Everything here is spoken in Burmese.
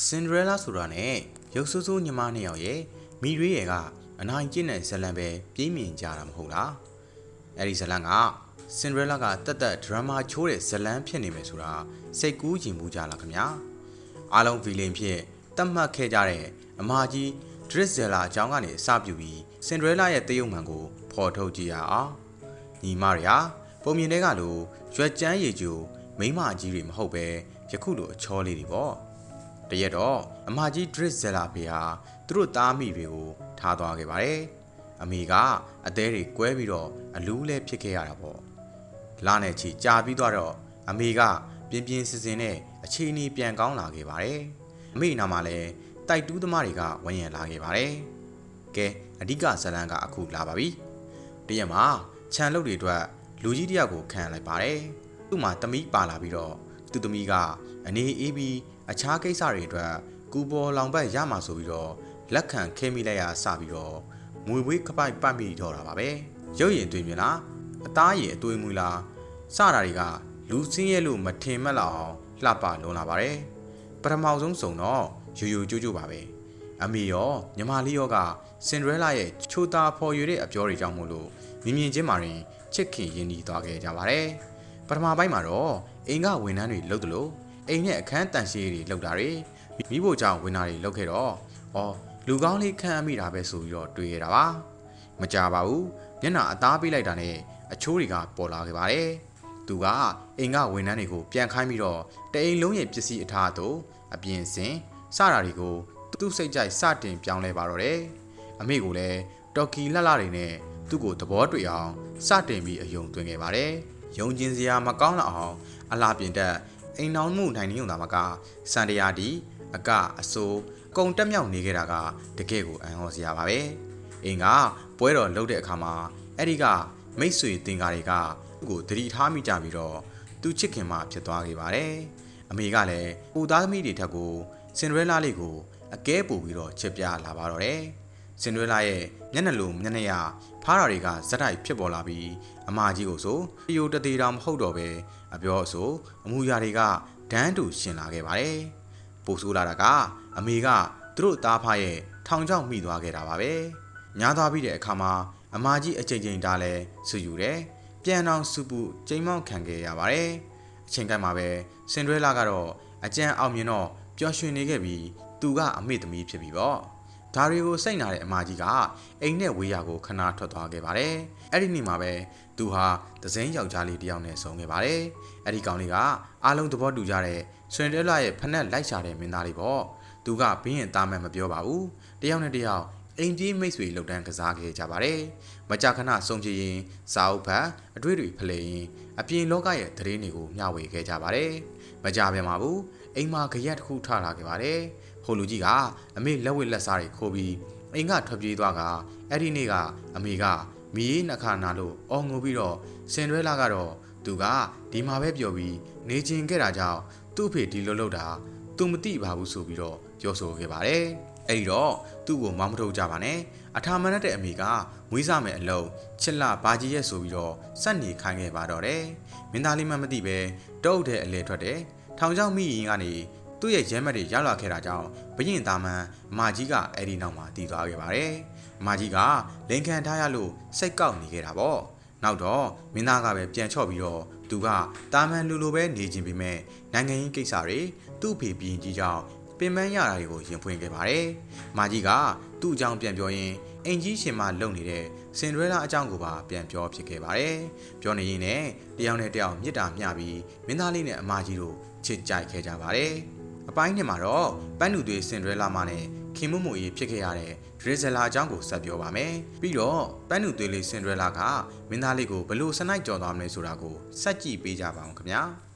စင်ဒရဲလာဆိုတာနဲ့ရုပ်ဆိုးဆိုးညီမနှစ်ယောက်ရဲ့မိရွေးရဲ့ကအနိုင်ကျင့်တဲ့ဇလံပဲပြေးမြင်ကြတာမဟုတ်လားအဲ့ဒီဇလံကစင်ဒရဲလာကတက်တက်ဒရမာချိုးတဲ့ဇလံဖြစ်နေမယ်ဆိုတာစိတ်ကူးရင်မှုကြလားခင်ဗျာအားလုံးဗီလင်ဖြစ်တတ်မှတ်ခဲ့ကြတဲ့အမကြီးဒရစ်ဇယ်လာအကြောင်းကနေအစပြုပြီးစင်ဒရဲလာရဲ့တရုတ်မှန်ကိုဖော်ထုတ်ကြည့်ရအောင်ညီမတွေဟာပုံမြင်တဲ့ကလိုရွက်ကျန်းရည်ကျူမိမကြီးတွေမဟုတ်ပဲယခုလိုအချောလေးတွေပေါ့တရက်တော့အမကြီးဒရစ်ဇယ်လာဖေဟာသူတို့သားမိတွေကိုထားသွားခဲ့ပါတယ်အမေကအသေးတွေကွဲပြီးတော့အလူးလဲဖြစ်ခဲ့ရတာပေါ့လာနဲ့ချီကြာပြီးတော့အမေကပြင်းပြင်းစင်စင်နဲ့အခြေအနေပြန်ကောင်းလာခဲ့ပါတယ်အမေနာမှာလဲတိုက်တူးသမားတွေကဝန်းရံလာခဲ့ပါတယ်ကဲအဓိကဇလံကအခုလာပါပြီတရက်မှာခြံလုတ်တွေအတွက်လူကြီးတယောက်ကိုခံလိုက်ပါတယ်သူ့မှာသမီးပါလာပြီးတော့သူ့သမီးကအနေအေးပြီးအခြားကိစ္စတွေအတွက်ကူပေါ်လောင်ပတ်ရမှာဆိုပြီးတော့လက်ခံခဲမိလိုက်ရစပြီးတော့ငွေဝေးခပိုက်ပတ်မိတော့တာပါပဲရုပ်ရည်တွေ့မြင်လားအသားရည်အသွေးမွေးလားစတာတွေကလူစင်းရဲလို့မထင်မှတ်လောက်အောင်လှပလွန်လာပါတယ်ပထမဆုံးစုံတော့ယူယူကျိုးကျိုးပါပဲအမေရောညီမလေးရောကစင်ဒရဲလာရဲ့ချိုးသားဖော်ရွေတဲ့အပြောတွေကြောင့်မို့လို့မြင်မြင်ချင်းမှရင်ချစ်ခင်ရင်းနှီးသွားခဲ့ကြပါတယ်ပထမပိုင်းမှာတော့အိမ်ကဝန်ထမ်းတွေလုပ်တယ်လို့အိမ်နဲ့အခန်းတန်ရှည်တွေလုပ်တာတွေမိဖို့ကြောင့်ဝန်သားတွေလုပ်ခဲ့တော့လူကောင်းလေးခံအမိတာပဲဆိုပြီးတော့တွေးရတာပါမကြပါဘူးမျက်နှာအသားပေးလိုက်တာနဲ့အချိုးတွေကပေါ်လာခဲ့ပါတယ်သူကအိမ်ကဝန်ထမ်းတွေကိုပြန်ခိုင်းပြီးတော့တအိမ်လုံးရဲ့ပစ္စည်းအထားတို့အပြင်စင်စတာတွေကိုသူ့စိတ်ကြိုက်စတင်ပြောင်းလဲပါတော့တယ်အမေကလည်းတော်ကီလှလှတွေနဲ့သူ့ကိုသဘောတွေ့အောင်စတင်ပြီးအယုံသွင်းခဲ့ပါတယ်ယုံကျင်စရာမကောင်းလောက်အောင်အလားပြင်တက်အိမ်တော်မှုနိုင်နေုံသာမကစံတရားဒီအကအစိုးကုံတက်မြောက်နေခဲ့တာကတကယ်ကိုအံ့ဩစရာပါပဲအိမ်ကပွဲတော်လုပ်တဲ့အခါမှာအဲ့ဒီကမိတ်ဆွေတင်ကားတွေကသူ့ကိုတတိထားမိကြပြီးတော့သူချစ်ခင်မှဖြစ်သွားခဲ့ပါတယ်အမေကလည်းပူသားသမီးတွေထက်ကိုစင်ဒရဲလာလေးကိုအကဲပို့ပြီးတော့ချစ်ပြလာပါတော့တယ်စင်ဒရဲလာရဲ့မျက်နှာလိုမျက်နှာရဖားတာတွေကဇက်တိုက်ဖြစ်ပေါ်လာပြီးအမကြီးကိုဆိုတယိုတသေးတောင်မဟုတ်တော့ပဲအပြောအဆိုအမူအရာတွေကဒန်းတူရှင်လာခဲ့ပါတယ်ပို့ဆိုးလာတာကအမေကသူတို့သားဖားရဲ့ထောင်ချောက်မိသွားခဲ့တာပါပဲညားသွားပြီးတဲ့အခါမှာအမကြီးအချိန်ချင်းဒါလဲဆူယူတယ်ပြန်အောင်စူပူကျိန်မောင်းခံခဲ့ရပါတယ်အချိန်ကမှပဲစင်ဒရဲလာကတော့အကျန်းအောင်မြင်တော့ပျော်ရွှင်နေခဲ့ပြီးသူကအမေသမီးဖြစ်ပြီပေါ့ဒါတွေကိုစိတ်နာတဲ့အမကြီးကအိမ်နဲ့ဝေးရာကိုခဏထွက်သွားခဲ့ပါတယ်အဲ့ဒီနေ့မှာပဲသူဟာသစိမ်းယောက်ျားလေးတယောက်နဲ့ဆုံခဲ့ပါတယ်အဲ့ဒီကောင်လေးကအားလုံးသဘောတူကြတဲ့စင်ဒရဲလာရဲ့ဖက်နဲ့လိုက်ရှာတဲ့မင်းသားလေးပေါ့သူကဘင်းရင်သားမှမပြောပါဘူးတယောက်နဲ့တယောက်အိမ်ကြီးမိတ်ဆွေလှုပ်တန်းကစားခဲ့ကြပါတယ်မကြာခဏဆုံဖြစ်ရင်စာအုပ်ဖတ်အတွေ့တွေဖလှယ်ရင်အပြင်လောကရဲ့သတင်းတွေကိုမျှဝေခဲ့ကြပါတယ်မကြပြန်ပါဘူးအိမ်မှာကြရက်တစ်ခုထလာခဲ့ပါတယ်ဟိုလူကြီးကအမေလက်ဝက်လက်စားတွေခိုးပြီးအိမ်ကထွက်ပြေးသွားကအဲ့ဒီနေ့ကအမေကမီးနှခါနာလို့အော်ငိုပြီးတော့စင်ဒရဲလာကတော့သူကဒီမှာပဲပျော်ပြီးနေချင်ခဲ့တာကြောင့်သူ့ဖေဒီလိုလုပ်တာသူမသိပါဘူးဆိုပြီးတော့ပြောဆိုခဲ့ပါတယ်အဲ့ဒီတော့သူ့ကိုမောင်းမထုတ်ကြပါနဲ့အထာမန်တဲ့အမေကမွေးစားမယ်အလုံးချစ်လာဘာကြီးရဲ့ဆိုပြီးတော့စက်နေခိုင်းခဲ့ပါတော့တယ်မင်းသားလေးမှမသိပဲတုတ်တဲ့အလဲထွက်တယ်ထောင်ချောက်မိရင်ကနေသူ့ရဲ့ရဲမက်တွေရောက်လာခဲ့တာကြောင့်ဘရင်သားမန်အမကြီးကအဲ့ဒီနောက်မှာတည်သွားခဲ့ပါတယ်အမကြီးကလင်ခံထားရလို့စိတ်ကောက်နေခဲ့တာပေါ့နောက်တော့မင်းသားကပဲပြန်ချော့ပြီးတော့သူကတာမန်လူလိုပဲနေခြင်းပေမဲ့နိုင်ငံရေးကိစ္စတွေသူ့ဖေပြင်းကြီးကြောင့်ပင်ပန်းရတာတွေကိုရင်ဖွင့်ခဲ့ပါတယ်။မာကြီးကသူ့အကြောင်းပြန်ပြောရင်အင်ကြီးရှင်မလုံနေတဲ့စင်ဒရဲလာအကြောင်းကိုပါပြန်ပြောဖြစ်ခဲ့ပါတယ်။ပြောနေရင်လည်းတယောက်နဲ့တယောက်မြစ်တာမျှပြီးမင်းသားလေးနဲ့အမကြီးတို့ချစ်ကြိုက်ခဲ့ကြပါတယ်။အပိုင်းနှစ်မှာတော့ပန်းနူသွေးစင်ဒရဲလာမနဲ့ခင်မွတ်မွေကြီးဖြစ်ခဲ့ရတဲ့ဒရစ်ဇယ်လာအကြောင်းကိုဆက်ပြောပါမယ်။ပြီးတော့ပန်းနူသွေးလေးစင်ဒရဲလာကမင်းသားလေးကိုဘလို့စနိုက်ကြော်သွားမလဲဆိုတာကိုစက်ကြည့်ပေးကြပါအောင်ခင်ဗျာ။